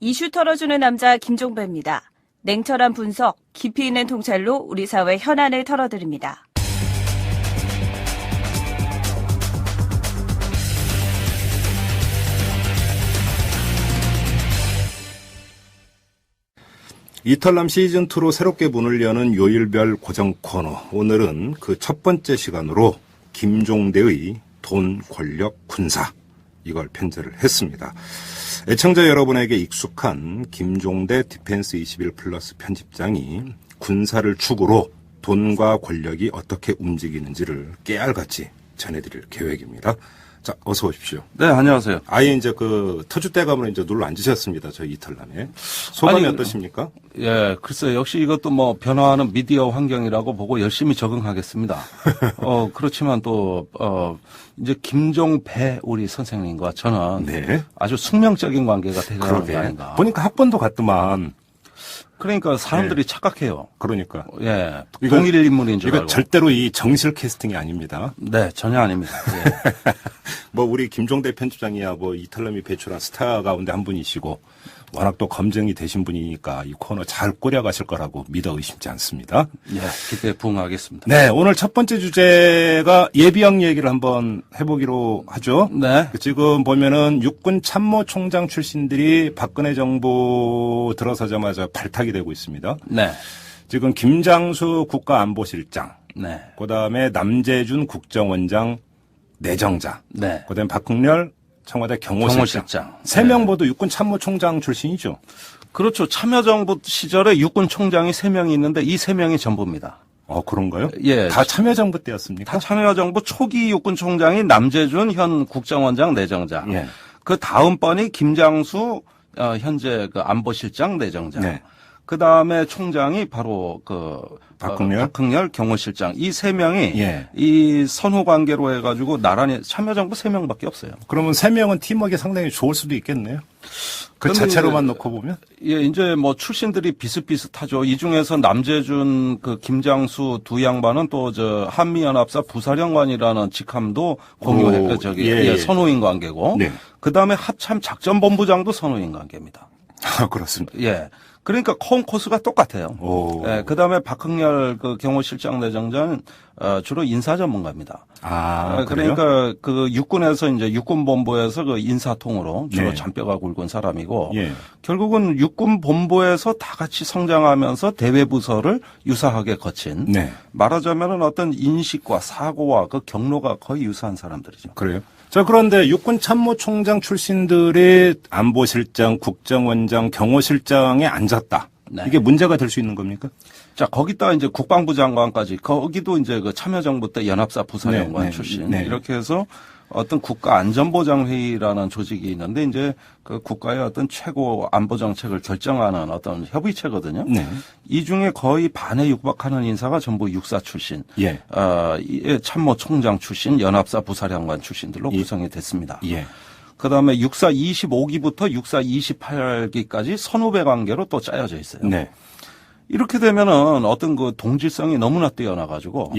이슈 털어주는 남자 김종배입니다. 냉철한 분석, 깊이 있는 통찰로 우리 사회 현안을 털어드립니다. 이탈남 시즌2로 새롭게 문을 여는 요일별 고정 코너. 오늘은 그 첫 번째 시간으로 김종대의 돈, 권력, 군사. 이걸 편제를 했습니다. 애청자 여러분에게 익숙한 김종대 디펜스 21 플러스 편집장이 군사를 축으로 돈과 권력이 어떻게 움직이는지를 깨알같이 전해드릴 계획입니다. 자, 어서 오십시오. 네, 안녕하세요. 아예 이제 그 터줏대감으로 이제 눌러 앉으셨습니다. 저희 이탈남에. 소감이 어떠십니까? 예, 글쎄 역시 이것도 뭐 변화하는 미디어 환경이라고 보고 열심히 적응하겠습니다. 그렇지만 또 이제 김종배 우리 선생님과 저는 네. 아주 숙명적인 관계가 되어가는 게 아닌가. 보니까 학번도 같더만. 그러니까 사람들이 착각해요. 그러니까. 예, 이거, 동일 인물인 줄 이거 알고. 절대로 이 정실 캐스팅이 아닙니다. 네, 전혀 아닙니다. 예. 뭐 우리 김종대 편집장이야 뭐 이탈남이 배출한 스타 가운데 한 분이시고 워낙 또 검증이 되신 분이니까 이 코너 잘 꾸려가실 거라고 믿어 의심치 않습니다. 예, 기대에 부응하겠습니다. 네, 오늘 첫 번째 주제가 예비역 얘기를 한번 해보기로 하죠. 네. 지금 보면은 육군 참모총장 출신들이 박근혜 정부 들어서자마자 발탁이 되고 있습니다. 네. 지금 김장수 국가안보실장, 네. 그다음에 남재준 국정원장 내정자, 네. 그다음에 박흥렬 청와대 경호실장. 세 네. 명 모두 육군 참모총장 출신이죠. 그렇죠. 참여정부 시절에 육군 총장이 3명이 있는데 이 3명이 전부입니다. 그런가요? 예. 다 참여정부 때였습니까? 다 참여정부 초기 육군 총장이 남재준 현 국정원장 내정자. 예. 그 다음 번이 김장수 현재 그 안보실장 내정자. 네. 그 다음에 총장이 바로 박흥렬 경호실장. 이 3명이 예. 이 선후 관계로 해가지고 나란히 참여정부 3명밖에 없어요. 그러면 세 명은 팀워크가 상당히 좋을 수도 있겠네요. 그 근데 자체로만 놓고 보면? 예, 이제 뭐 출신들이 비슷비슷하죠. 이 중에서 남재준, 김장수 두 양반은 또 한미연합사 부사령관이라는 직함도 공유해, 선후인 관계고. 네. 그 다음에 합참 작전본부장도 선후인 관계입니다. 그렇습니다. 예. 그러니까 코스가 똑같아요. 예, 그 다음에 박흥렬 경호실장 내정자는 주로 인사 전문가입니다. 그러니까 그 육군에서 이제 육군본부에서 그 인사통으로 주로 네. 잔뼈가 굵은 사람이고 예. 결국은 육군본부에서 다 같이 성장하면서 대외부서를 유사하게 거친 네. 말하자면은 어떤 인식과 사고와 그 경로가 거의 유사한 사람들이죠. 그래요? 자, 그런데 육군 참모총장 출신들이 안보실장, 국정원장, 경호실장에 앉았다. 네. 이게 문제가 될 수 있는 겁니까? 자, 거기다 이제 국방부 장관까지, 거기도 이제 그 참여정부 때 연합사 부사령관 네, 출신. 네. 이렇게 해서 어떤 국가안전보장회의라는 조직이 있는데 이제 그 국가의 어떤 최고 안보정책을 결정하는 어떤 협의체거든요. 네. 이 중에 거의 반에 육박하는 인사가 전부 육사 출신. 예. 참모총장 출신, 연합사 부사령관 출신들로 구성이 됐습니다. 예. 그다음에 육사 25기부터 육사 28기까지 선후배 관계로 또 짜여져 있어요. 네. 이렇게 되면은 어떤 그 동질성이 너무나 뛰어나가지고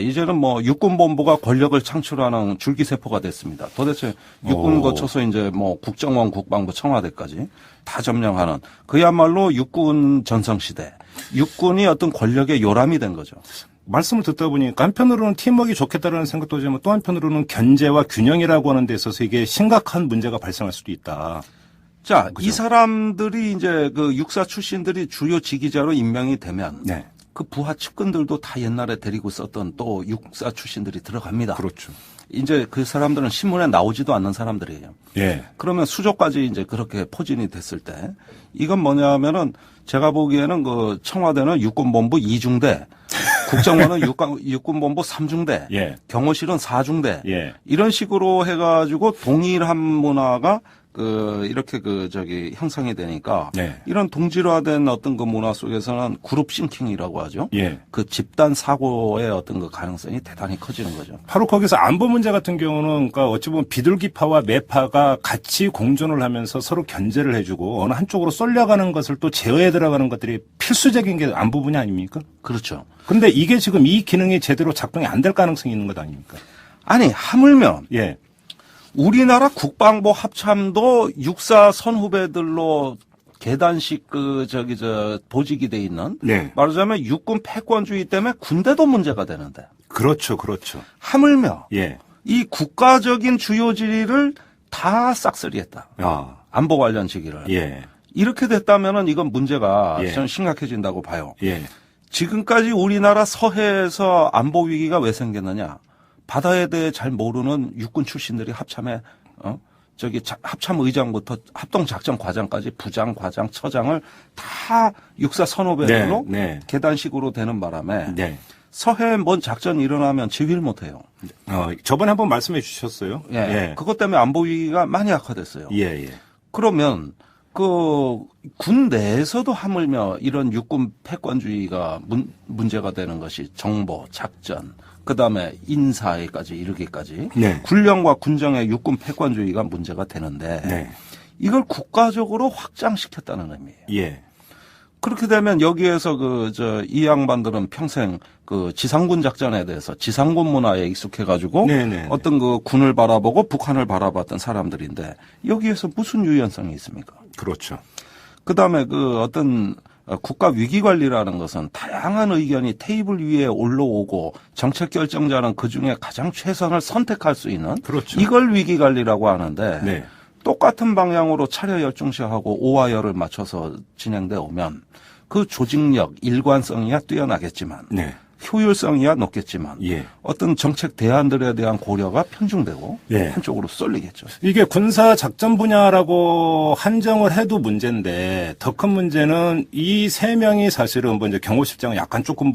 이제는 뭐 육군본부가 권력을 창출하는 줄기세포가 됐습니다. 도대체 육군 거쳐서 이제 뭐 국정원, 국방부, 청와대까지 다 점령하는 그야말로 육군 전성시대, 육군이 어떤 권력의 요람이 된 거죠. 말씀을 듣다 보니까 한편으로는 팀워크가 좋겠다라는 생각도 하지만 또 한편으로는 견제와 균형이라고 하는 데 있어서 이게 심각한 문제가 발생할 수도 있다. 자, 그죠? 이 사람들이 이제 그 육사 출신들이 주요 지기자로 임명이 되면 네. 그 부하 측근들도 다 옛날에 데리고 썼던 또 육사 출신들이 들어갑니다. 그렇죠. 이제 그 사람들은 신문에 나오지도 않는 사람들이에요. 예. 그러면 수조까지 이제 그렇게 포진이 됐을 때 이건 뭐냐면은 제가 보기에는 그 청와대는 육군본부 2중대, 국정원은 육군본부 3중대, 예. 경호실은 4중대, 예. 이런 식으로 해가지고 동일한 문화가 이렇게 형성이 되니까 네. 이런 동질화된 어떤 그 문화 속에서는 그룹 싱킹이라고 하죠. 예. 그 집단 사고의 어떤 그 가능성이 대단히 커지는 거죠. 바로 거기서 안보 문제 같은 경우는 그러니까 어찌 보면 비둘기파와 매파가 같이 공존을 하면서 서로 견제를 해주고 어느 한쪽으로 쏠려가는 것을 또 제어해 들어가는 것들이 필수적인 게 안보 분야 아닙니까? 그렇죠. 그런데 이게 지금 이 기능이 제대로 작동이 안 될 가능성이 있는 것 아닙니까? 아니, 하물며 예. 우리나라 국방부 합참도 육사 선후배들로 계단식 보직이 돼 있는 네. 말하자면 육군 패권주의 때문에 군대도 문제가 되는데 그렇죠, 그렇죠. 하물며 예. 이 국가적인 주요 지리를 다 싹쓸이했다. 아, 안보 관련 직위를. 예, 이렇게 됐다면은 이건 문제가 예. 저는 심각해진다고 봐요. 예, 지금까지 우리나라 서해에서 안보 위기가 왜 생겼느냐? 바다에 대해 잘 모르는 육군 출신들이 합참에 합참 의장부터 합동 작전 과장까지 부장, 과장, 처장을 다 육사 선후배로 네, 네. 계단식으로 되는 바람에 네. 서해에 뭔 작전이 일어나면 지휘를 못 해요. 저번에 한번 말씀해 주셨어요. 예. 예. 그것 때문에 안보 위기가 많이 악화됐어요. 예, 예. 그러면 군 내에서도 하물며 이런 육군 패권주의가 문제가 되는 것이 정보, 작전, 그다음에 인사에까지 이르기까지 네. 군령과 군정의 육군 패권주의가 문제가 되는데 네. 이걸 국가적으로 확장시켰다는 의미예요. 예. 그렇게 되면 여기에서 이 양반들은 평생 지상군 작전에 대해서 지상군 문화에 익숙해가지고 네네. 어떤 군을 바라보고 북한을 바라봤던 사람들인데 여기에서 무슨 유연성이 있습니까? 그렇죠. 그 다음에 어떤 국가 위기 관리라는 것은 다양한 의견이 테이블 위에 올라오고 정책 결정자는 그 중에 가장 최선을 선택할 수 있는 그렇죠. 이걸 위기 관리라고 하는데 네. 똑같은 방향으로 차려 열중시하고 오와열을 맞춰서 진행돼 오면 그 조직력, 일관성이야 뛰어나겠지만 네. 효율성이야 높겠지만 예. 어떤 정책 대안들에 대한 고려가 편중되고 예. 한쪽으로 쏠리겠죠. 이게 군사 작전 분야라고 한정을 해도 문제인데 더 큰 문제는 이 세 명이 사실은 이제 경호실장은 약간 조금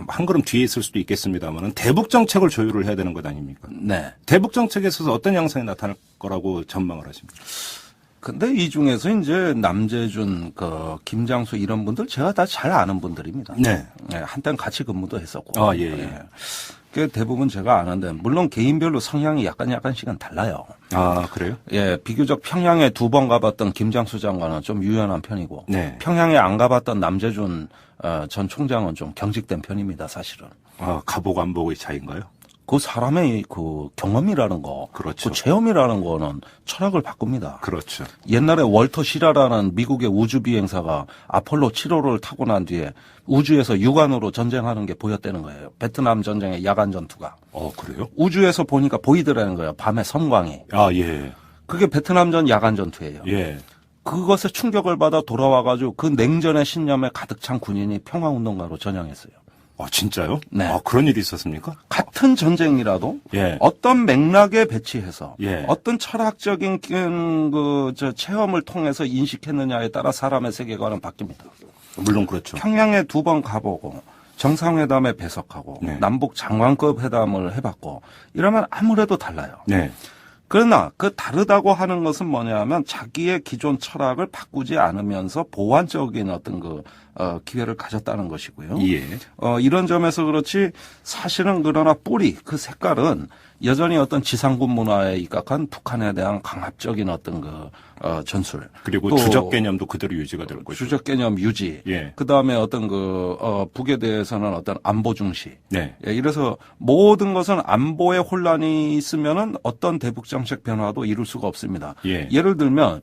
한 걸음 뒤에 있을 수도 있겠습니다만은 대북 정책을 조율을 해야 되는 것 아닙니까? 네. 대북 정책에 있어서 어떤 양상이 나타날 거라고 전망을 하십니까? 근데 이 중에서 이제 남재준, 김장수 이런 분들 제가 다 잘 아는 분들입니다. 네. 네, 한때는 같이 근무도 했었고. 아, 예, 예. 그 대부분 제가 아는데 물론 개인별로 성향이 약간씩은 달라요. 아, 그래요? 예, 비교적 평양에 2번 가봤던 김장수 장관은 좀 유연한 편이고, 네. 평양에 안 가봤던 남재준 전 총장은 좀 경직된 편입니다, 사실은. 아, 가보고 안 보고의 차이인가요? 그 사람의 경험이라는 거, 그렇죠. 그 체험이라는 거는 철학을 바꿉니다. 그렇죠. 옛날에 월터 시라라는 미국의 우주 비행사가 아폴로 7호를 타고 난 뒤에 우주에서 육안으로 전쟁하는 게 보였다는 거예요. 베트남 전쟁의 야간 전투가. 그래요? 우주에서 보니까 보이더라는 거예요. 밤에 섬광이. 아, 예. 그게 베트남전 야간 전투예요. 예. 그것에 충격을 받아 돌아와가지고 그 냉전의 신념에 가득 찬 군인이 평화운동가로 전향했어요. 아, 진짜요? 네. 아, 그런 일이 있었습니까? 같은 전쟁이라도 예. 어떤 맥락에 배치해서 예. 어떤 철학적인 체험을 통해서 인식했느냐에 따라 사람의 세계관은 바뀝니다. 물론 그렇죠. 평양에 2번 가보고 정상회담에 배석하고 네. 남북 장관급 회담을 해봤고 이러면 아무래도 달라요. 네. 그러나 그 다르다고 하는 것은 뭐냐면 자기의 기존 철학을 바꾸지 않으면서 보완적인 어떤 기회를 가졌다는 것이고요. 예. 이런 점에서 그렇지 사실은 그러나 뿌리 그 색깔은 여전히 어떤 지상군 문화에 입각한 북한에 대한 강압적인 어떤 전술. 그리고 또 주적 개념도 그대로 유지가 될 것이고. 주적 개념 유지. 예. 그 다음에 어떤 북에 대해서는 어떤 안보 중시. 네. 예, 이래서 모든 것은 안보에 혼란이 있으면은 어떤 대북 정책 변화도 이룰 수가 없습니다. 예. 예를 들면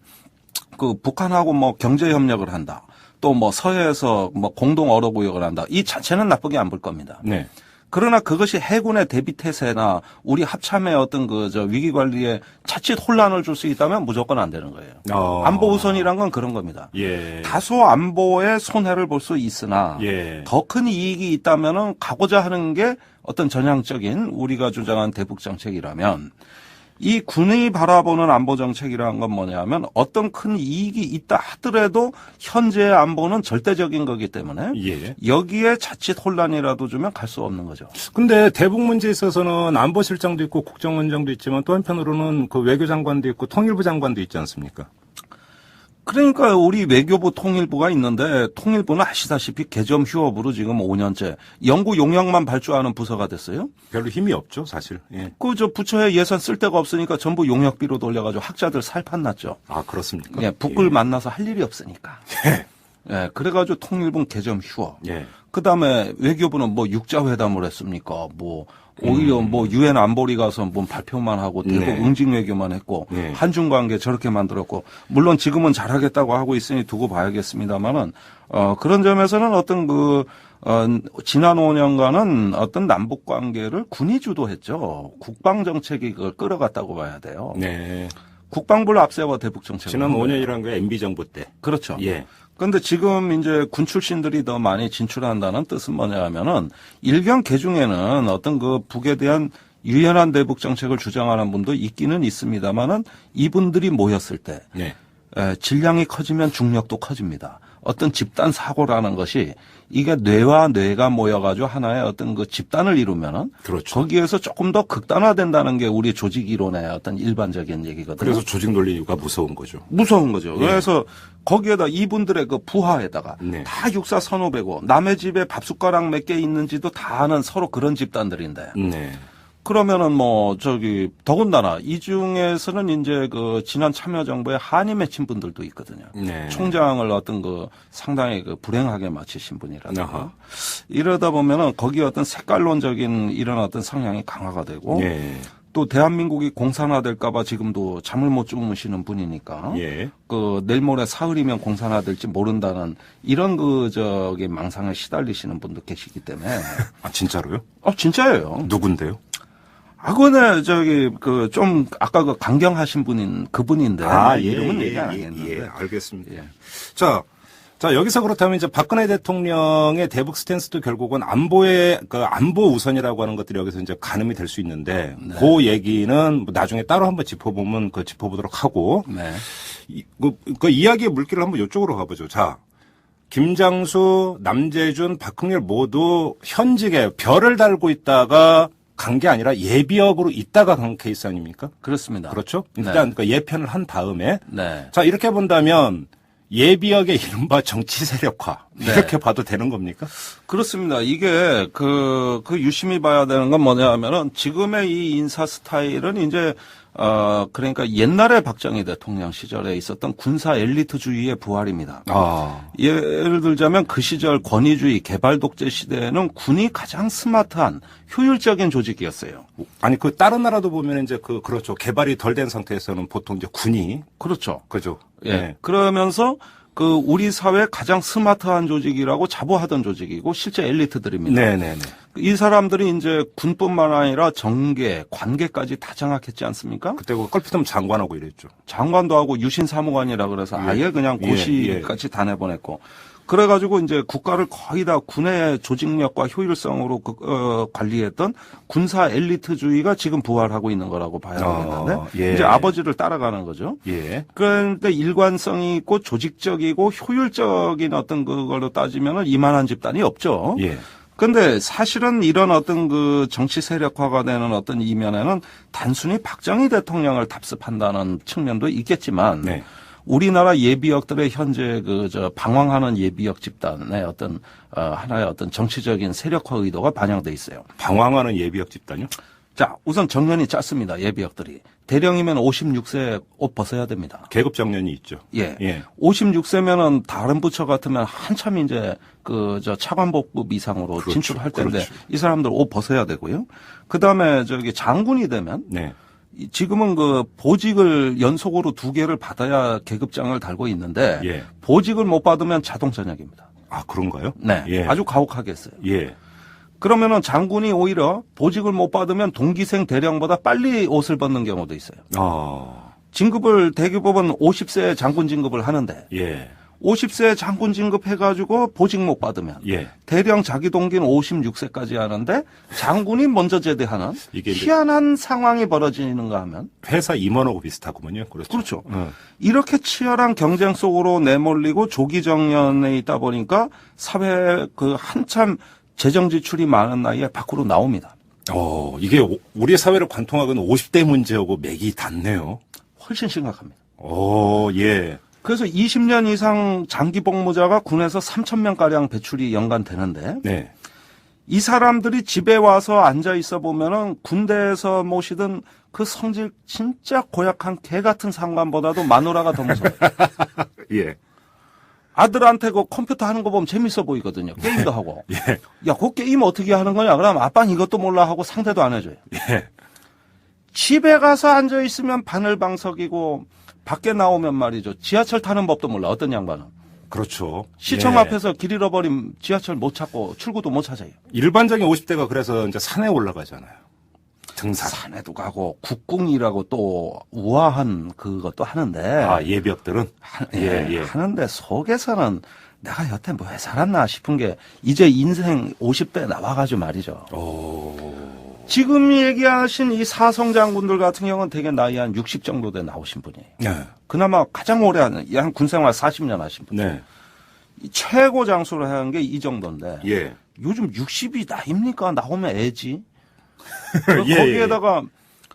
북한하고 경제 협력을 한다. 또 서해에서 공동 어로 구역을 한다. 이 자체는 나쁘게 안 볼 겁니다. 네. 그러나 그것이 해군의 대비 태세나 우리 합참의 어떤 위기 관리에 자칫 혼란을 줄 수 있다면 무조건 안 되는 거예요. 안보 우선이란 건 그런 겁니다. 예. 다소 안보에 손해를 볼 수 있으나 예. 더 큰 이익이 있다면은 가고자 하는 게 어떤 전향적인 우리가 주장한 대북 정책이라면 이 군이 바라보는 안보 정책이라는 건 뭐냐면 어떤 큰 이익이 있다 하더라도 현재의 안보는 절대적인 거기 때문에 예. 여기에 자칫 혼란이라도 주면 갈 수 없는 거죠. 근데 대북 문제에 있어서는 안보실장도 있고 국정원장도 있지만 또 한편으로는 그 외교장관도 있고 통일부 장관도 있지 않습니까? 그러니까 우리 외교부 통일부가 있는데 통일부는 아시다시피 개점 휴업으로 지금 5년째 연구 용역만 발주하는 부서가 됐어요. 별로 힘이 없죠, 사실. 예. 부처에 예산 쓸 데가 없으니까 전부 용역비로 돌려가지고 학자들 살판 났죠. 아, 그렇습니까? 예, 북을 만나서 할 일이 없으니까. 예. 예, 그래가지고 통일부 개점 휴업. 예. 그 다음에 외교부는 뭐 육자회담을 했습니까? 뭐 오히려 뭐 유엔 안보리 가서 뭐 발표만 하고 대북 네. 응징 외교만 했고 네. 한중 관계 저렇게 만들었고 물론 지금은 잘하겠다고 하고 있으니 두고 봐야겠습니다만은 그런 점에서는 어떤 지난 5년간은 어떤 남북 관계를 군이 주도했죠. 국방 정책이 그걸 끌어갔다고 봐야 돼요. 네. 국방부를 앞세워 대북 정책을. 지난 한 거예요. 5년이라는 게 MB 정부 때. 그렇죠. 예. 그런데 지금 이제 군 출신들이 더 많이 진출한다는 뜻은 뭐냐 하면은 일경 개중에는 어떤 그 북에 대한 유연한 대북 정책을 주장하는 분도 있기는 있습니다만은 이분들이 모였을 때 네. 질량이 커지면 중력도 커집니다. 어떤 집단 사고라는 것이 이게 뇌와 뇌가 모여가지고 하나의 어떤 그 집단을 이루면은 그렇죠. 거기에서 조금 더 극단화된다는 게 우리 조직 이론의 어떤 일반적인 얘기거든요. 그래서 조직 논리가 무서운 거죠. 무서운 거죠. 예. 그래서 거기에다 이분들의 그 부하에다가 네. 다 육사 선후배고 남의 집에 밥숟가락 몇 개 있는지도 다 아는 서로 그런 집단들인데 네. 그러면은 뭐 더군다나 이 중에서는 이제 그 지난 참여정부에 한이 맺힌 분들도 있거든요. 네. 총장을 어떤 그 상당히 그 불행하게 마치신 분이라든가 아하. 이러다 보면은 거기에 어떤 색깔론적인 이런 어떤 성향이 강화가 되고 예. 또 대한민국이 공산화될까봐 지금도 잠을 못 주무시는 분이니까 예. 그 내일 모레 사흘이면 공산화될지 모른다는 이런 망상에 시달리시는 분도 계시기 때문에 아, 진짜로요? 진짜예요. 누군데요? 그거는 좀 아까 그 강경하신 분인 그분인데 이름은 얘기 안 하겠는데. 예, 알겠습니다. 예. 자, 여기서 그렇다면 이제 박근혜 대통령의 대북 스탠스도 결국은 안보 우선이라고 하는 것들이 여기서 이제 가늠이 될 수 있는데, 네. 그 얘기는 뭐 나중에 따로 한번 짚어보도록 하고, 네. 그 이야기의 물길을 한번 이쪽으로 가보죠. 자, 김장수, 남재준, 박흥렬 모두 현직에 별을 달고 있다가 간 게 아니라 예비역으로 있다가 간 케이스 아닙니까? 그렇습니다. 그렇죠? 일단 그 예편을 한 다음에, 네. 자, 이렇게 본다면 예비역의 이른바 정치 세력화. 네. 이렇게 봐도 되는 겁니까? 그렇습니다. 이게 유심히 봐야 되는 건 뭐냐 하면은 지금의 이 인사 스타일은 이제 그러니까 옛날에 박정희 대통령 시절에 있었던 군사 엘리트주의의 부활입니다. 예를 들자면 그 시절 권위주의 개발 독재 시대에는 군이 가장 스마트한 효율적인 조직이었어요. 아니, 다른 나라도 보면 이제 그렇죠. 개발이 덜 된 상태에서는 보통 이제 군이. 그렇죠. 그죠. 예. 네. 그러면서 우리 사회 가장 스마트한 조직이라고 자부하던 조직이고 실제 엘리트들입니다. 네네네. 이 사람들이 이제 군뿐만 아니라 정계, 관계까지 다 장악했지 않습니까? 그때 걸핏하면 장관하고 이랬죠. 장관도 하고 유신사무관이라 그래서 아예 그냥 고시까지 다 내보냈고. 그래가지고 이제 국가를 거의 다 군의 조직력과 효율성으로 관리했던 군사 엘리트주의가 지금 부활하고 있는 거라고 봐야 되겠는데 예. 이제 아버지를 따라가는 거죠. 예. 그런데 일관성이 있고 조직적이고 효율적인 어떤 그걸로 따지면은 이만한 집단이 없죠. 예. 근데 사실은 이런 어떤 정치 세력화가 되는 어떤 이면에는 단순히 박정희 대통령을 답습한다는 측면도 있겠지만 네. 우리나라 예비역들의 현재 방황하는 예비역 집단의 어떤 하나의 어떤 정치적인 세력화 의도가 반영돼 있어요. 방황하는 예비역 집단이요? 자, 우선 정년이 짧습니다. 예비역들이. 대령이면 56세 옷 벗어야 됩니다. 계급 정년이 있죠. 예. 예. 56세면은 다른 부처 같으면 한참 이제 차관복급 이상으로 그렇죠. 진출할 텐데 그렇죠. 이 사람들 옷 벗어야 되고요. 그다음에 장군이 되면 네. 지금은 보직을 연속으로 2개를 받아야 계급장을 달고 있는데 예. 보직을 못 받으면 자동 전역입니다. 아, 그런가요? 네. 예. 아주 가혹하게 했어요. 예. 그러면은 장군이 오히려 보직을 못 받으면 동기생 대령보다 빨리 옷을 벗는 경우도 있어요. 대기법은 50세에 장군 진급을 하는데 예. 50세에 장군 진급해가지고 보직 못 받으면 예. 대령 자기 동기는 56세까지 하는데 장군이 먼저 제대하는 이게 이제 희한한 상황이 벌어지는가 하면 회사 임원하고 비슷하구먼요. 그렇죠. 이렇게 치열한 경쟁 속으로 내몰리고 조기 정년에 있다 보니까 사회 한참 재정 지출이 많은 나이에 밖으로 나옵니다. 이게 우리 사회를 관통하고는 50대 문제하고 맥이 닿네요. 훨씬 심각합니다. 예. 그래서 20년 이상 장기 복무자가 군에서 3,000명가량 배출이 연간 되는데 네. 이 사람들이 집에 와서 앉아 있어 보면은 군대에서 모시던 그 성질 진짜 고약한 개 같은 상관보다도 마누라가 더 무서워요. 예. 아들한테 그 컴퓨터 하는 거 보면 재밌어 보이거든요. 게임도 하고. 예. 야, 그 게임 어떻게 하는 거냐? 그럼 아빠는 이것도 몰라 하고 상대도 안 해줘요. 예. 집에 가서 앉아 있으면 바늘방석이고 밖에 나오면 말이죠. 지하철 타는 법도 몰라. 어떤 양반은. 그렇죠. 시청 예. 앞에서 길 잃어버리면 지하철 못 찾고 출구도 못 찾아요. 일반적인 50대가 그래서 이제 산에 올라가잖아요. 등산. 산에도 가고 국궁이라고 또 우아한 그것도 하는데. 아, 예비역들은? 예. 하는데 속에서는 내가 여태 뭐 왜 살았나 싶은 게 이제 인생 50대 나와가지고 말이죠. 지금 얘기하신 이 사성장군들 같은 경우는 대개 나이 한 60 정도 돼 나오신 분이에요. 네. 그나마 가장 오래 한 군생활 40년 하신 분. 네. 최고 장수를 한 게 이 정도인데. 예. 요즘 60이 나입니까? 나오면 애지. 예, 거기에다가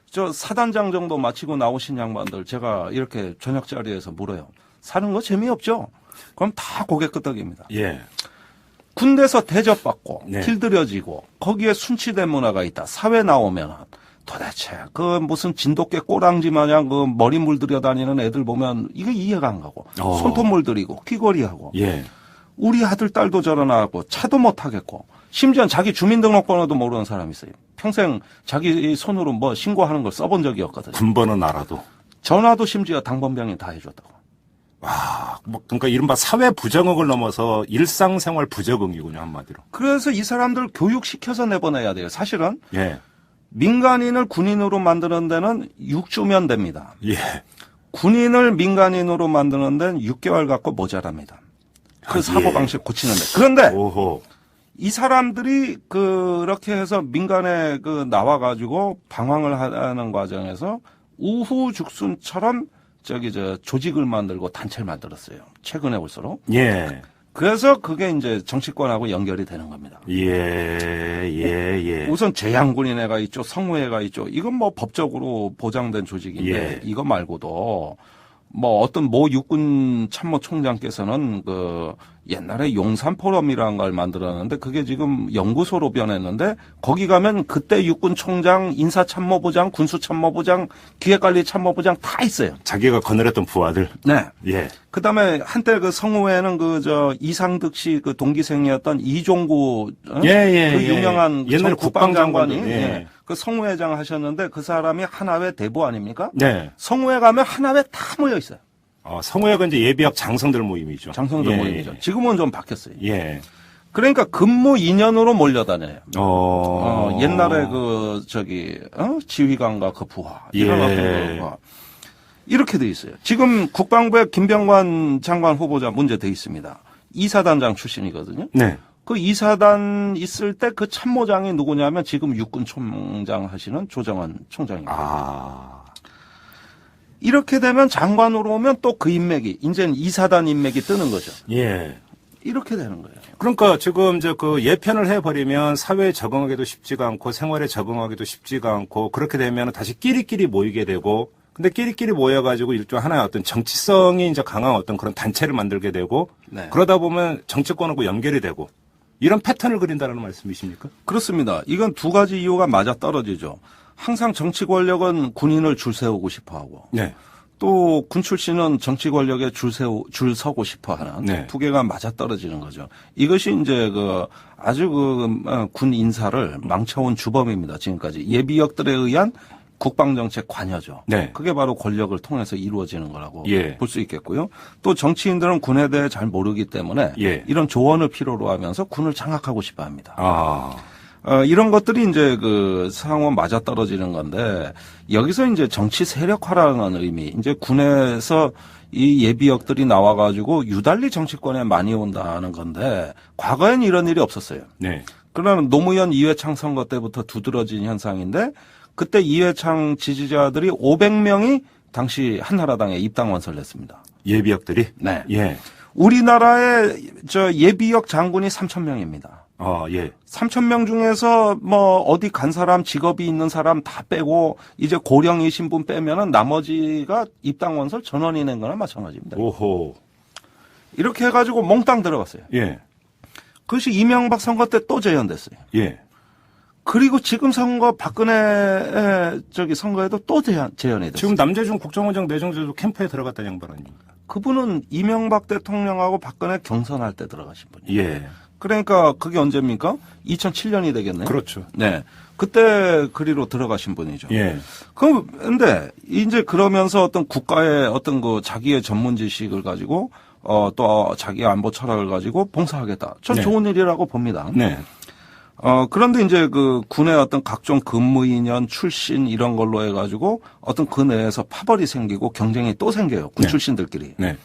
저 사단장 정도 마치고 나오신 양반들 제가 이렇게 저녁 자리에서 물어요. 사는 거 재미없죠? 그럼 다 고개 끄덕입니다. 예. 군대에서 대접받고 네. 길들여지고 거기에 순치된 문화가 있다. 사회 나오면 도대체 그 무슨 진돗개 꼬랑지 마냥 그 머리 물들여 다니는 애들 보면 이게 이해가 안 가고 손톱 물들이고 귀걸이하고 예. 우리 아들 딸도 저러나고 차도 못 타겠고 심지어 자기 주민등록번호도 모르는 사람이 있어요. 평생 자기 손으로 뭐 신고하는 걸 써본 적이 없거든요. 군번은 알아도. 전화도 심지어 당번병이 다 해줬다고. 와, 뭐 그러니까 이른바 사회 부정응을 넘어서 일상생활 부적응이군요, 한마디로. 그래서 이 사람들 교육시켜서 내보내야 돼요. 사실은 예. 민간인을 군인으로 만드는 데는 6주면 됩니다. 예. 군인을 민간인으로 만드는 데는 6개월 갖고 모자랍니다. 그 사고방식 고치는데. 그런데 오호. 이 사람들이 그렇게 해서 민간에 그 나와가지고 방황을 하는 과정에서 우후죽순처럼 저기 저 조직을 만들고 단체를 만들었어요. 최근에 올수록. 예. 그래서 그게 이제 정치권하고 연결이 되는 겁니다. 예. 우선 재향군인회가 있죠. 성우회가 있죠. 이건 뭐 법적으로 보장된 조직인데 예. 이거 말고도 뭐 어떤 모 육군 참모총장께서는 그 옛날에 용산 포럼이라는 걸 만들었는데 그게 지금 연구소로 변했는데 거기 가면 그때 육군 총장, 인사참모부장, 군수참모부장, 기획관리참모부장 다 있어요. 자기가 거느렸던 부하들. 네. 예. 그다음에 한때 그 성우회는 그 저 이상득 씨 그 동기생이었던 이종구 그 유명한 옛날 전 국방장관이 예. 그 성우회장 하셨는데 그 사람이 하나회 대부 아닙니까? 네. 성우회 가면 하나회 다 모여 있어요. 성우회가 이제 예비역 장성들 모임이죠. 장성들 예. 모임이죠. 지금은 좀 바뀌었어요. 예. 그러니까 근무 2년으로 몰려다녀요. 옛날에 그 지휘관과 그 부하 이런 어떤 부하 이렇게 돼 있어요. 지금 국방부에 김병관 장관 후보자 문제 돼 있습니다. 이사단장 출신이거든요. 네. 그 이사단 있을 때 그 참모장이 누구냐면 지금 육군 총장 하시는 조정원 총장입니다. 이렇게 되면 장관으로 오면 또 그 인맥이 이제는 이사단 인맥이 뜨는 거죠. 예. 이렇게 되는 거예요. 그러니까 지금 이제 그 예편을 해버리면 사회에 적응하기도 쉽지가 않고 생활에 적응하기도 쉽지가 않고 그렇게 되면 다시 끼리끼리 모이게 되고 근데 끼리끼리 모여가지고 일종 하나의 어떤 정치성이 이제 강한 어떤 그런 단체를 만들게 되고 네. 그러다 보면 정치권하고 연결이 되고 이런 패턴을 그린다는 말씀이십니까? 그렇습니다. 이건 두 가지 이유가 맞아 떨어지죠. 항상 정치 권력은 군인을 줄 세우고 싶어 하고 네. 또 군 출신은 정치 권력에 줄 서고 싶어 하는 네. 두 개가 맞아 떨어지는 거죠. 이것이 이제 아주 군 인사를 망쳐온 주범입니다. 지금까지 예비역들에 의한 국방정책 관여죠. 네. 그게 바로 권력을 통해서 이루어지는 거라고 예. 볼 수 있겠고요. 또 정치인들은 군에 대해 잘 모르기 때문에 예. 이런 조언을 필요로 하면서 군을 장악하고 싶어 합니다. 이런 것들이 이제 상호 맞아 떨어지는 건데 여기서 이제 정치 세력화라는 의미, 이제 군에서 이 예비역들이 나와가지고 유달리 정치권에 많이 온다는 건데 과거엔 이런 일이 없었어요. 네. 그러나 노무현 이회창 선거 때부터 두드러진 현상인데 그때 이회창 지지자들이 500명이 당시 한나라당에 입당 원서를 냈습니다. 예비역들이? 네. 예. 우리나라의 예비역 장군이 3,000명입니다. 예. 3,000명 중에서 뭐 어디 간 사람, 직업이 있는 사람 다 빼고 이제 고령이신 분 빼면은 나머지가 입당 원서를 전원이 낸 거나 마찬가지입니다. 오호. 이렇게 해가지고 몽땅 들어갔어요. 예. 그것이 이명박 선거 때 또 재현됐어요. 예. 그리고 지금 선거 박근혜 선거에도 또 재현이 됐어요. 지금 남재준 국정원장 내정제도 캠프에 들어갔다는 양반 아닙니까? 그분은 이명박 대통령하고 박근혜 경선할 때 들어가신 분이에요. 예. 그러니까 그게 언제입니까? 2007년이 되겠네요. 그렇죠. 네. 그때 그리로 들어가신 분이죠. 예. 근데 이제 그러면서 어떤 국가의 어떤 그 자기의 전문 지식을 가지고 또 자기의 안보 철학을 가지고 봉사하겠다. 전 네. 좋은 일이라고 봅니다. 네. 그런데 이제 그 군의 어떤 각종 근무 인연, 출신 이런 걸로 해가지고 어떤 그 내에서 파벌이 생기고 경쟁이 또 생겨요. 군 네. 출신들끼리. 네.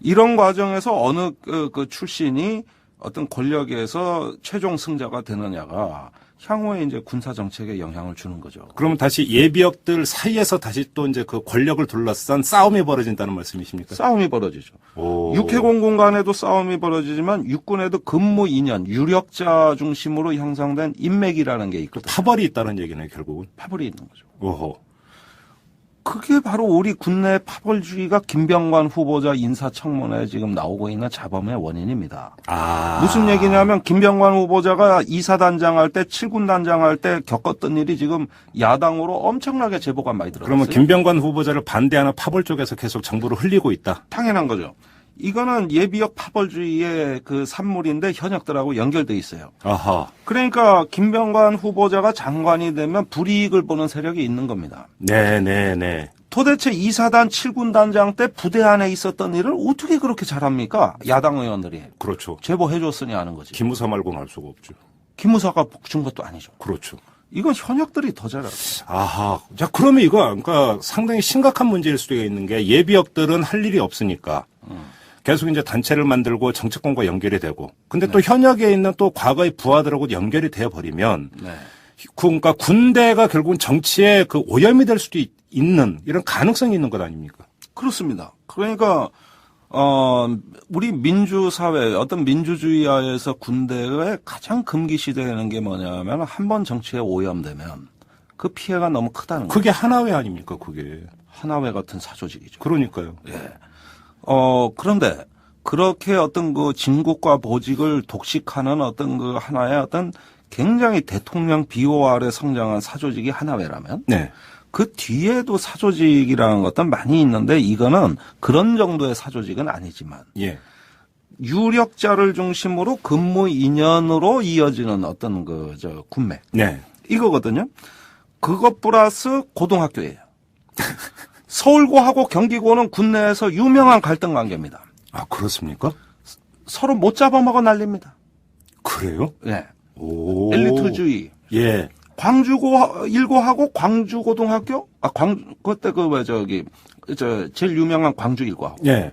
이런 과정에서 어느 그 출신이 어떤 권력에서 최종 승자가 되느냐가 향후에 이제 군사 정책에 영향을 주는 거죠. 그러면 다시 예비역들 사이에서 다시 또 이제 그 권력을 둘러싼 싸움이 벌어진다는 말씀이십니까? 싸움이 벌어지죠. 오. 육해공군 간에도 싸움이 벌어지지만 육군에도 근무 인연, 유력자 중심으로 형성된 인맥이라는 게 있거든요. 파벌이 있다는 얘기네, 결국은. 파벌이 있는 거죠. 오호. 그게 바로 우리 군내 파벌주의가 김병관 후보자 인사청문회에 지금 나오고 있는 자범의 원인입니다. 아. 무슨 얘기냐면 김병관 후보자가 이사단장 할 때, 7군 단장 할 때 겪었던 일이 지금 야당으로 엄청나게 제보가 많이 들어갔어요. 그러면 김병관 후보자를 반대하는 파벌 쪽에서 계속 정보를 흘리고 있다. 당연한 거죠. 이거는 예비역 파벌주의의 그 산물인데 현역들하고 연결돼 있어요. 아하. 그러니까 김병관 후보자가 장관이 되면 불이익을 보는 세력이 있는 겁니다. 네네네. 도대체 이사단 7군 단장 때 부대 안에 있었던 일을 어떻게 그렇게 잘합니까? 야당 의원들이. 그렇죠. 제보해줬으니 아는 거지. 기무사 말고는 알 수가 없죠. 김무사가 준 것도 아니죠. 그렇죠. 이건 현역들이 더 잘 알아요. 아하. 자, 그러면 이거, 그러니까 상당히 심각한 문제일 수도 있는 게 예비역들은 할 일이 없으니까 계속 이제 단체를 만들고 정치권과 연결이 되고 근데 또 현역에 있는 또 과거의 부하들하고 연결이 되어 버리면 네. 그러니까 군대가 결국은 정치에 그 오염이 될 수도 있는 이런 가능성이 있는 것 아닙니까? 그렇습니다. 그러니까 우리 민주사회 어떤 민주주의하에서 군대의 가장 금기시되는 게 뭐냐면 한 번 정치에 오염되면 그 피해가 너무 크다는 거예요. 그게 하나회 아닙니까, 그게. 하나회 같은 사조직이죠. 그러니까요. 예. 그런데 그렇게 어떤 그 진국과 보직을 독식하는 어떤 그 하나의 어떤 굉장히 대통령 비호 아래 성장한 사조직이 하나회라면 네. 그 뒤에도 사조직이라는 것은 많이 있는데 이거는 그런 정도의 사조직은 아니지만 예. 유력자를 중심으로 근무 인연으로 이어지는 어떤 군맥 네. 이거거든요. 그것 플러스 고등학교예요. 서울고하고 경기고는 군내에서 유명한 갈등 관계입니다. 아, 그렇습니까? 서로 못 잡아먹어 난립니다. 그래요? 예. 오. 엘리트주의. 예. 광주고 일고하고 광주고등학교? 그때 제일 유명한 광주 일고하고. 예.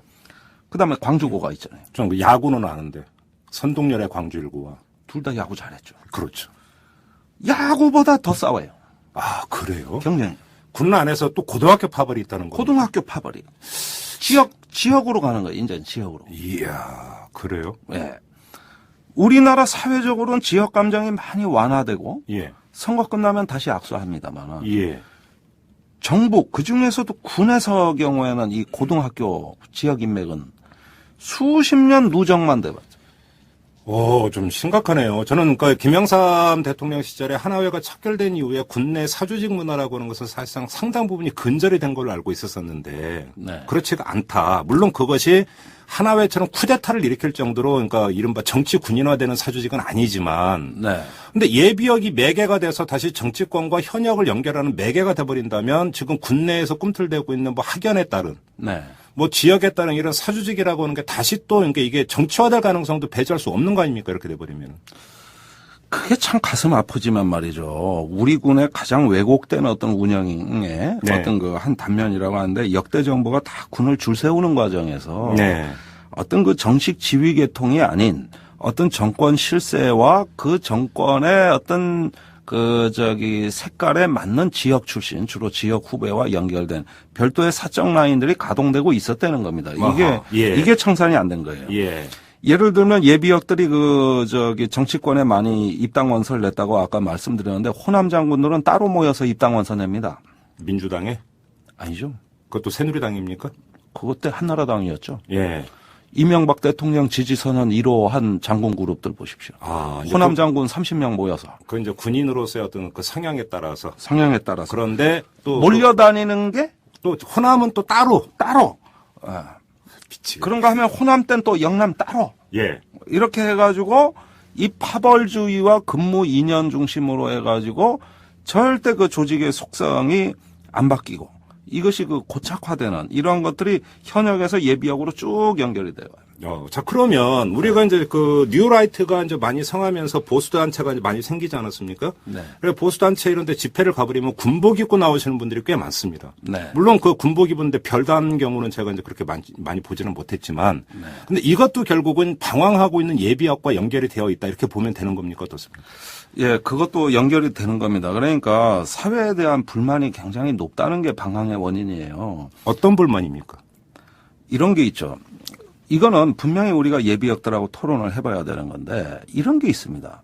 그다음에 광주고가 있잖아요. 좀 그 야구는 아는데 선동열의 광주일구와 둘 다 야구 잘했죠. 그렇죠. 야구보다 더 싸워요. 아, 그래요? 경쟁. 군 안에서 또 고등학교 파벌이 있다는 거. 고등학교 파벌이. 지역으로 가는 거예요. 이제 지역으로. 이야, 그래요? 예. 우리나라 사회적으로는 지역 감정이 많이 완화되고 예. 선거 끝나면 다시 악수합니다만 예. 정부 그중에서도 군에서 경우에는 이 고등학교 지역 인맥은 수십 년 누적만 돼봤죠. 좀 심각하네요. 저는 그러니까 김영삼 대통령 시절에 하나회가 척결된 이후에 군내 사조직 문화라고 하는 것은 사실상 상당 부분이 근절이 된 걸로 알고 있었었는데 네. 그렇지가 않다. 물론 그것이 하나회처럼 쿠데타를 일으킬 정도로 그러니까 이른바 정치 군인화되는 사조직은 아니지만 네. 근데 예비역이 매개가 돼서 다시 정치권과 현역을 연결하는 매개가 돼버린다면 지금 군내에서 꿈틀대고 있는 뭐 학연에 따른 네. 뭐 지역에 따른 이런 사조직이라고 하는 게 다시 또 그러니까 이게 정치화될 가능성도 배제할 수 없는 거 아닙니까? 이렇게 돼버리면. 그게 참 가슴 아프지만 말이죠. 우리 군의 가장 왜곡된 어떤 운영의 네. 어떤 그 한 단면이라고 하는데 역대 정부가 다 군을 줄 세우는 과정에서 네. 어떤 그 정식 지휘 계통이 아닌 어떤 정권 실세와 그 정권의 어떤 색깔에 맞는 지역 출신, 주로 지역 후배와 연결된 별도의 사적 라인들이 가동되고 있었다는 겁니다. 아하, 예. 이게 청산이 안 된 거예요. 예. 예를 들면 예비역들이 정치권에 많이 입당 원서를 냈다고 아까 말씀드렸는데 호남 장군들은 따로 모여서 입당 원서 냅니다. 민주당에? 아니죠. 그것도 새누리당입니까? 그것 때 한나라당이었죠. 예. 이명박 대통령 지지선언 1호 한 장군 그룹들 보십시오. 아, 이제 호남 장군 30명 모여서. 그 이제 군인으로서의 어떤 그 성향에 따라서. 성향에 따라서. 그런데 또. 몰려다니는 게 또 호남은 또 따로. 따로. 그치. 그런가 하면 호남 땐 또 영남 따로. 예. 이렇게 해가지고 이 파벌주의와 근무 이념 중심으로 해가지고 절대 그 조직의 속성이 안 바뀌고 이것이 그 고착화되는 이런 것들이 현역에서 예비역으로 쭉 연결이 돼요. 자, 그러면 우리가 이제 그 뉴라이트가 이제 많이 성하면서 보수단체가 이제 많이 생기지 않았습니까? 네. 그래 보수단체 이런 데 집회를 가버리면 군복 입고 나오시는 분들이 꽤 많습니다. 네. 물론 그 군복 입은데 별다른 경우는 제가 이제 그렇게 많이 보지는 못했지만. 네. 근데 이것도 결국은 방황하고 있는 예비역과 연결이 되어 있다. 이렇게 보면 되는 겁니까? 어떻습니까? 예, 그것도 연결이 되는 겁니다. 그러니까 사회에 대한 불만이 굉장히 높다는 게 방황의 원인이에요. 어떤 불만입니까? 이런 게 있죠. 이거는 분명히 우리가 예비역들하고 토론을 해봐야 되는 건데 이런 게 있습니다.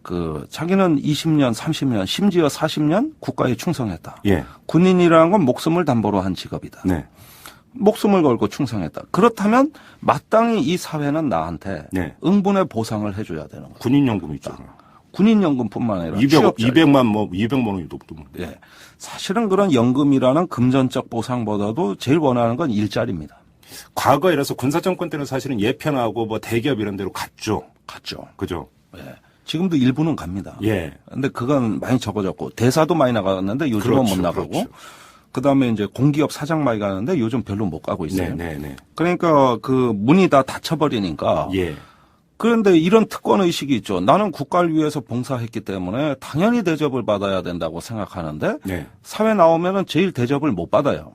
그 자기는 20년, 30년, 심지어 40년 국가에 충성했다. 예. 군인이라는 건 목숨을 담보로 한 직업이다. 네. 목숨을 걸고 충성했다. 그렇다면 마땅히 이 사회는 나한테 네. 응분의 보상을 해줘야 되는 거다. 군인연금 있잖아요. 군인연금뿐만 아니라 200만 원이 높도. 예. 사실은 그런 연금이라는 금전적 보상보다도 제일 원하는 건 일자리입니다. 과거에 이래서 군사정권 때는 사실은 예편하고 뭐 대기업 이런 데로 갔죠. 갔죠. 그죠? 예. 지금도 일부는 갑니다. 예. 근데 그건 많이 적어졌고 대사도 많이 나갔는데 요즘은 그렇죠, 못 나가고 그렇죠. 그다음에 이제 공기업 사장 많이 가는데 요즘 별로 못 가고 있어요. 네. 그러니까 그 문이 다 닫혀버리니까. 예. 그런데 이런 특권 의식이 있죠. 나는 국가를 위해서 봉사했기 때문에 당연히 대접을 받아야 된다고 생각하는데 네. 사회 나오면은 제일 대접을 못 받아요.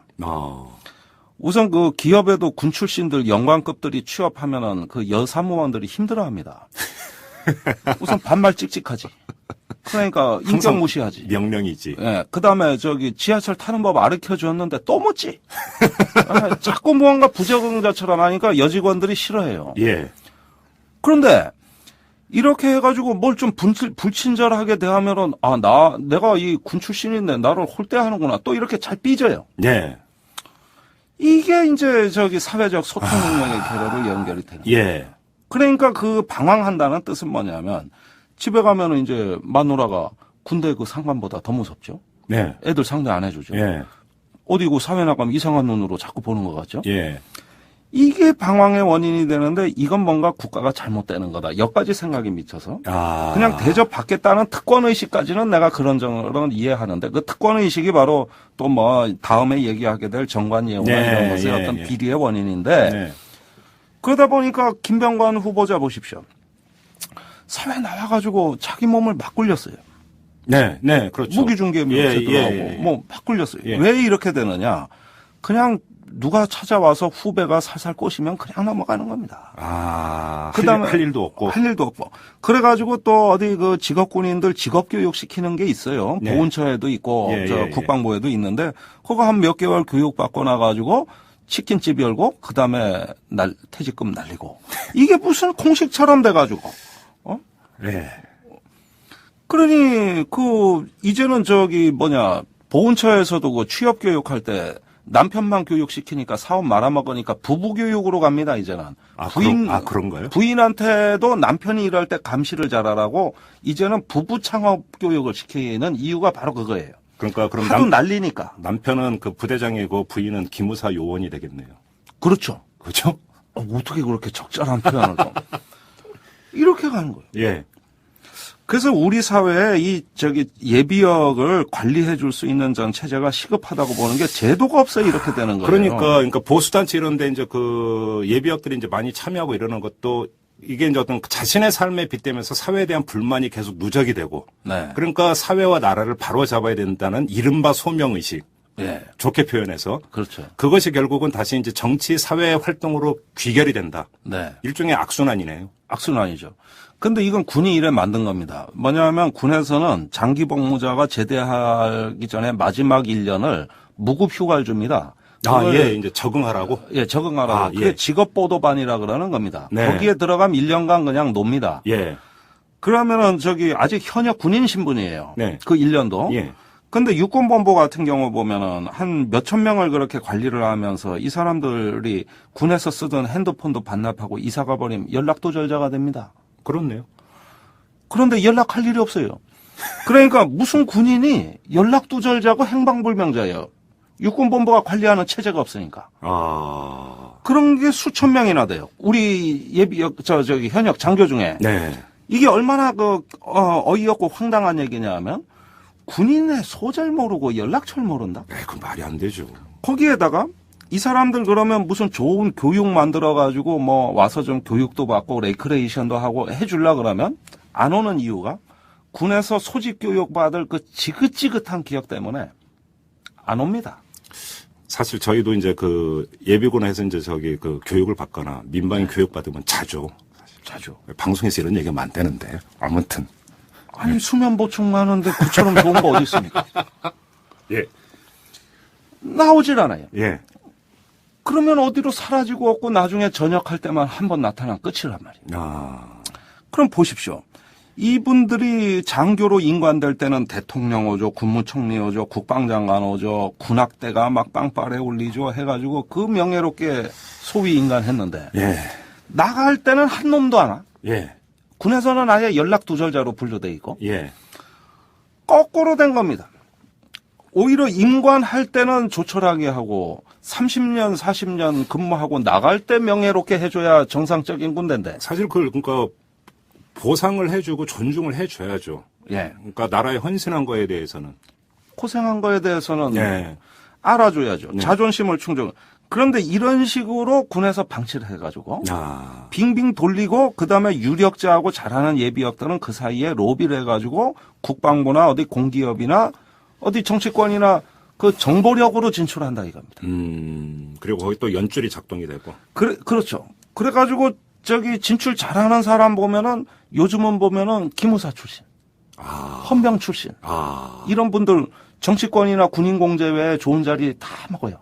우선 그 기업에도 군 출신들 영관급들이 취업하면은 그 여사무원들이 힘들어합니다. 우선 반말 찍찍하지. 그러니까 인격 무시하지. 명령이지. 예. 그다음에 저기 지하철 타는 법 가르쳐 줬는데 또 묻지. 자꾸 무언가 부적응자처럼 하니까 여직원들이 싫어해요. 예. 그런데 이렇게 해가지고 뭘 좀 불친절하게 대하면은 내가 이 군 출신인데 나를 홀대하는구나. 또 이렇게 잘 삐져요. 네. 이게 이제 저기 사회적 소통 능력의 결여로 연결이 되는 거예요. 예. 그러니까 그 방황한다는 뜻은 뭐냐면 집에 가면은 이제 마누라가 군대 그 상관보다 더 무섭죠. 네. 애들 상대 안 해주죠. 예. 어디고 사회 나가면 이상한 눈으로 자꾸 보는 것 같죠. 예. 이게 방황의 원인이 되는데 이건 뭔가 국가가 잘못되는 거다. 여기까지 생각이 미쳐서 그냥 대접받겠다는 특권의식까지는 내가 그런저런 이해하는데 그 특권의식이 바로 또 뭐 다음에 얘기하게 될 정관예우나 이런 것의 어떤 비리의 원인인데 그러다 보니까 김병관 후보자 보십시오. 사회 나와가지고 자기 몸을 막 굴렸어요. 네, 그렇죠. 무기중개미에 들어가고 뭐 막 굴렸어요. 예. 왜 이렇게 되느냐. 그냥 누가 찾아와서 후배가 살살 꼬시면 그냥 넘어가는 겁니다. 그다음에 할 일도 없고. 할 일도 없고. 그래가지고 또 어디 그 직업군인들 직업교육 시키는 게 있어요. 네. 보훈처에도 있고, 국방부에도 있는데, 그거 한 몇 개월 교육받고 나가지고, 치킨집 열고, 그 다음에 퇴직금 날리고. 이게 무슨 공식처럼 돼가지고, 네. 그러니, 이제는 보훈처에서도 그 취업교육할 때, 남편만 교육시키니까 사업 말아먹으니까 부부교육으로 갑니다, 이제는. 그런가요? 부인한테도 남편이 일할 때 감시를 잘하라고 이제는 부부 창업 교육을 시키는 이유가 바로 그거예요. 그러니까 그럼 하도 난리니까. 남편은 그 부대장이고 부인은 기무사 요원이 되겠네요. 그렇죠. 그렇죠? 어떻게 그렇게 적절한 표현을 좀. 이렇게 가는 거예요. 예. 그래서 우리 사회에 예비역을 관리해 줄 수 있는 전 체제가 시급하다고 보는 게 제도가 없어요. 이렇게 되는 거예요. 그러니까 보수단체 이런데 이제 그 예비역들이 이제 많이 참여하고 이러는 것도 이게 이제 어떤 자신의 삶에 빗대면서 사회에 대한 불만이 계속 누적이 되고. 네. 그러니까 사회와 나라를 바로잡아야 된다는 이른바 소명의식. 네. 좋게 표현해서. 그렇죠. 그것이 결국은 다시 이제 정치 사회 활동으로 귀결이 된다. 네. 일종의 악순환이네요. 악순환이죠. 근데 이건 군이 이래 만든 겁니다. 뭐냐면 군에서는 장기 복무자가 제대하기 전에 마지막 1년을 무급 휴가를 줍니다. 이제 적응하라고? 예, 적응하라고. 그게 직업보도반이라 그러는 겁니다. 네. 거기에 들어가면 1년간 그냥 놉니다. 예. 그러면은 아직 현역 군인 신분이에요. 네. 그 1년도. 예. 근데 육군본부 같은 경우 보면은 한 몇천 명을 그렇게 관리를 하면서 이 사람들이 군에서 쓰던 핸드폰도 반납하고 이사 가버리면 연락도절자가 됩니다. 그렇네요. 그런데 연락할 일이 없어요. 그러니까 무슨 군인이 연락두절자고 행방불명자예요. 육군본부가 관리하는 체제가 없으니까. 그런 게 수천 명이나 돼요. 우리 현역 장교 중에. 네. 이게 얼마나 어이없고 황당한 얘기냐 하면 군인의 소재를 모르고 연락처를 모른다? 네, 그 말이 안 되죠. 거기에다가 이 사람들 그러면 무슨 좋은 교육 만들어가지고 뭐 와서 좀 교육도 받고 레크레이션도 하고 해주려 그러면 안 오는 이유가 군에서 소집 교육 받을 그 지긋지긋한 기억 때문에 안 옵니다. 사실 저희도 이제 그 예비군에서 이제 그 교육을 받거나 민방위 교육 받으면 자주. 방송에서 이런 얘기가 많다는데 아무튼. 아니 수면 보충하는데 그처럼 좋은 거 어디 있습니까? 예. 나오질 않아요. 예. 그러면 어디로 사라지고 없고 나중에 전역할 때만 한 번 나타난 끝이란 말이에요. 아. 그럼 보십시오. 이분들이 장교로 인관될 때는 대통령 오죠, 국무총리 오죠, 국방장관 오죠, 군악대가 막 빵빠레 울리죠 해가지고 그 명예롭게 소위 인간했는데 예. 나갈 때는 한 놈도 안 와. 예. 군에서는 아예 연락 두절자로 분류돼 있고 예. 거꾸로 된 겁니다. 오히려 임관할 때는 조촐하게 하고 30년, 40년 근무하고 나갈 때 명예롭게 해줘야 정상적인 군대인데. 사실 그러니까 보상을 해주고 존중을 해줘야죠. 예. 그러니까 나라에 헌신한 거에 대해서는. 고생한 거에 대해서는 예. 알아줘야죠. 네. 자존심을 충족. 그런데 이런 식으로 군에서 방치를 해가지고 아. 빙빙 돌리고 그다음에 유력자하고 잘하는 예비역들은 그 사이에 로비를 해가지고 국방부나 어디 공기업이나 어디 정치권이나 그 정보력으로 진출한다 이겁니다. 그리고 거기 또 연줄이 작동이 되고. 그렇죠. 그래가지고 저기 진출 잘하는 사람 보면은 요즘은 보면은 기무사 출신, 헌병 출신, 이런 분들 정치권이나 군인 공제 외에 좋은 자리 다 먹어요.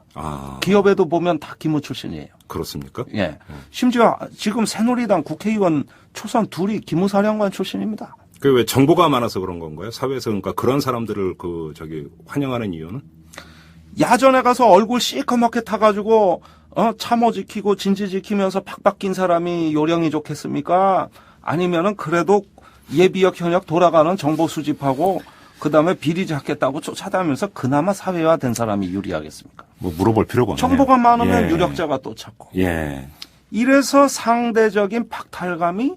기업에도 보면 다 기무 출신이에요. 그렇습니까? 예. 심지어 지금 새누리당 국회의원 초선 둘이 기무사령관 출신입니다. 그 왜 정보가 많아서 그런 건가요? 사회에서 그러니까 그런 사람들을 환영하는 이유는? 야전에 가서 얼굴 시커멓게 타가지고 참호 지키고 진지 지키면서 팍팍 낀 사람이 요령이 좋겠습니까? 아니면은 그래도 예비역 현역 돌아가는 정보 수집하고 그다음에 비리 잡겠다고 쫓아다니면서 그나마 사회화된 사람이 유리하겠습니까? 뭐 물어볼 필요가 없네요. 정보가 많으면 예. 유력자가 또 찾고. 예. 이래서 상대적인 박탈감이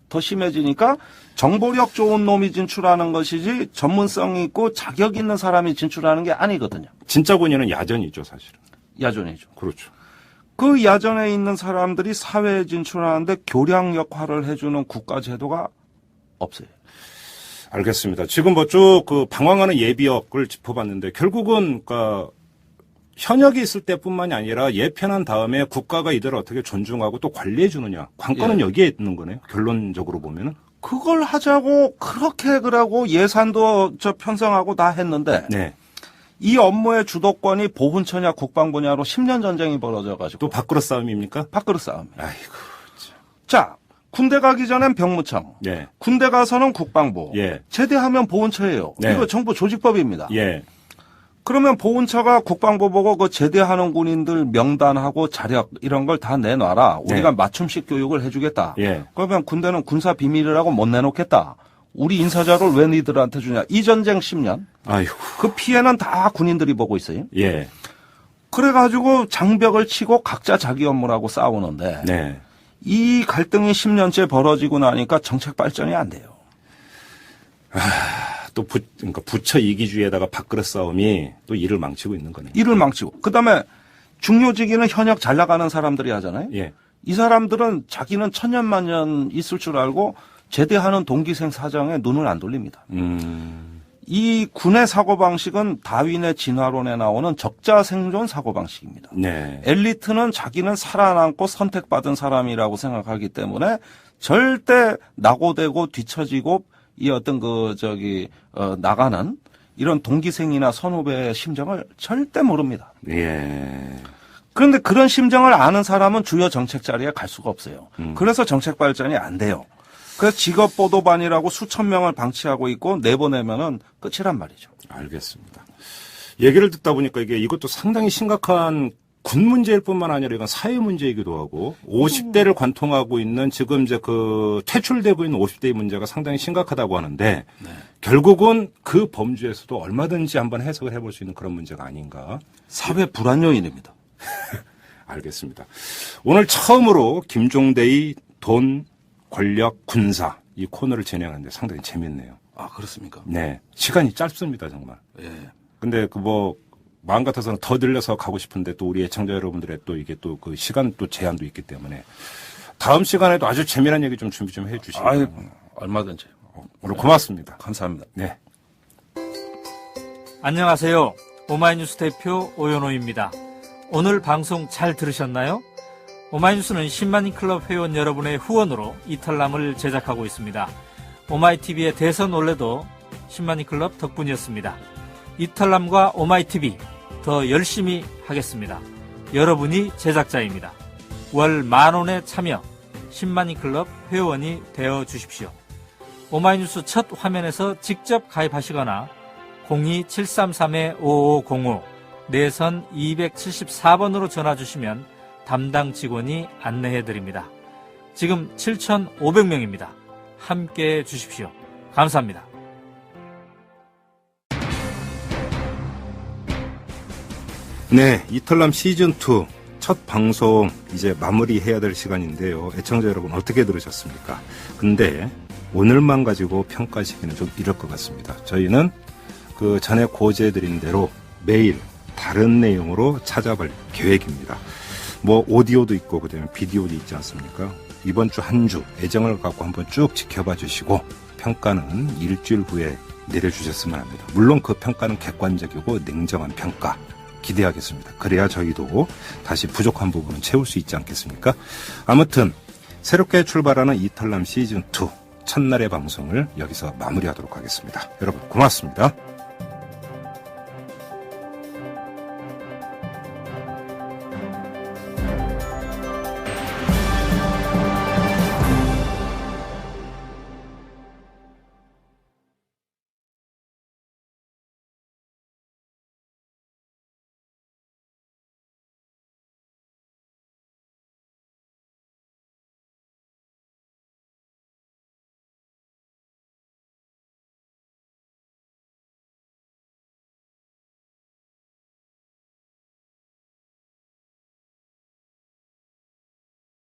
더 심해지니까 정보력 좋은 놈이 진출하는 것이지 전문성 있고 자격 있는 사람이 진출하는 게 아니거든요. 진짜 군인은 야전이죠, 사실은. 야전이죠. 그렇죠. 그 야전에 있는 사람들이 사회에 진출하는데 교량 역할을 해주는 국가 제도가 없어요. 알겠습니다. 지금 뭐 쭉 방황하는 예비역을 짚어봤는데 결국은 현역이 있을 때뿐만이 아니라 예편한 다음에 국가가 이들을 어떻게 존중하고 또 관리해 주느냐. 관건은 여기에 있는 거네요. 결론적으로 보면은. 그걸 하자고 그렇게 그러고 예산도 편성하고 다 했는데 네. 이 업무의 주도권이 보훈처냐 국방부냐로 10년 전쟁이 벌어져가지고 또 밥그릇 싸움입니까? 밥그릇 싸움. 아이고. 자, 군대 가기 전엔 병무청. 예. 군대 가서는 국방부. 예. 제대하면 보훈처예요. 네. 이거 정부 조직법입니다. 예. 그러면 보훈처가 국방부 보고 그 제대하는 군인들 명단하고 자력 이런 걸 다 내놔라. 우리가 네. 맞춤식 교육을 해주겠다. 예. 그러면 군대는 군사 비밀이라고 못 내놓겠다. 우리 인사자를 왜 니들한테 주냐. 이 전쟁 10년. 아이고. 그 피해는 다 군인들이 보고 있어요. 예. 그래가지고 장벽을 치고 각자 자기 업무라고 싸우는데 네. 이 갈등이 10년째 벌어지고 나니까 정책 발전이 안 돼요. 또 그러니까 부처 이기주의에다가 밥그릇 싸움이 또 일을 망치고 있는 거네요. 일을 망치고. 그다음에 중요직위는 현역 잘 나가는 사람들이 하잖아요. 예. 이 사람들은 자기는 천년만년 있을 줄 알고 제대하는 동기생 사정에 눈을 안 돌립니다. 이 군의 사고방식은 다윈의 진화론에 나오는 적자생존 사고방식입니다. 네. 엘리트는 자기는 살아남고 선택받은 사람이라고 생각하기 때문에 절대 낙오되고 뒤처지고 이 어떤 나가는 이런 동기생이나 선후배의 심정을 절대 모릅니다. 예. 그런데 그런 심정을 아는 사람은 주요 정책 자리에 갈 수가 없어요. 그래서 정책 발전이 안 돼요. 그래서 직업보도반이라고 수천 명을 방치하고 있고 내보내면은 끝이란 말이죠. 알겠습니다. 얘기를 듣다 보니까 이것도 상당히 심각한 군 문제일 뿐만 아니라 이건 사회 문제이기도 하고 50대를 관통하고 있는 지금 이제 퇴출되고 있는 50대의 문제가 상당히 심각하다고 하는데 네. 결국은 그 범주에서도 얼마든지 한번 해석을 해볼 수 있는 그런 문제가 아닌가. 사회 불안 요인입니다. 알겠습니다. 오늘 처음으로 김종대의 돈, 권력, 군사 이 코너를 진행하는데 상당히 재밌네요. 아, 그렇습니까? 네. 시간이 짧습니다, 정말. 예. 근데 마음 같아서는 더 늘려서 가고 싶은데 또 우리 애청자 여러분들의 또 이게 또 그 시간 또 제한도 있기 때문에 다음 시간에도 아주 재미난 얘기 좀 준비 좀 해 주시고. 아유, 얼마든지. 오늘 고맙습니다. 감사합니다. 네. 안녕하세요. 오마이뉴스 대표 오연호입니다. 오늘 방송 잘 들으셨나요? 오마이뉴스는 10만인 클럽 회원 여러분의 후원으로 이탈남을 제작하고 있습니다. 오마이TV의 대선 올레도 10만인 클럽 덕분이었습니다. 이탈남과 오마이TV 더 열심히 하겠습니다. 여러분이 제작자입니다. 월 10,000원에 참여 10만인 클럽 회원이 되어 주십시오. 오마이뉴스 첫 화면에서 직접 가입하시거나 02-733-5505 내선 274번으로 전화 주시면 담당 직원이 안내해 드립니다. 지금 7,500명입니다. 함께해 주십시오. 감사합니다. 네, 이탈남 시즌2 첫 방송 이제 마무리해야 될 시간인데요. 애청자 여러분 어떻게 들으셨습니까? 근데 오늘만 가지고 평가하시기는 좀 이럴 것 같습니다. 저희는 그 전에 고지해드린 대로 매일 다른 내용으로 찾아볼 계획입니다. 뭐 오디오도 있고 그다음에 비디오도 있지 않습니까? 이번 주 한 주 애정을 갖고 한번 쭉 지켜봐 주시고 평가는 일주일 후에 내려주셨으면 합니다. 물론 그 평가는 객관적이고 냉정한 평가 기대하겠습니다. 그래야 저희도 다시 부족한 부분은 채울 수 있지 않겠습니까? 아무튼 새롭게 출발하는 이탈남 시즌2 첫날의 방송을 여기서 마무리하도록 하겠습니다. 여러분 고맙습니다.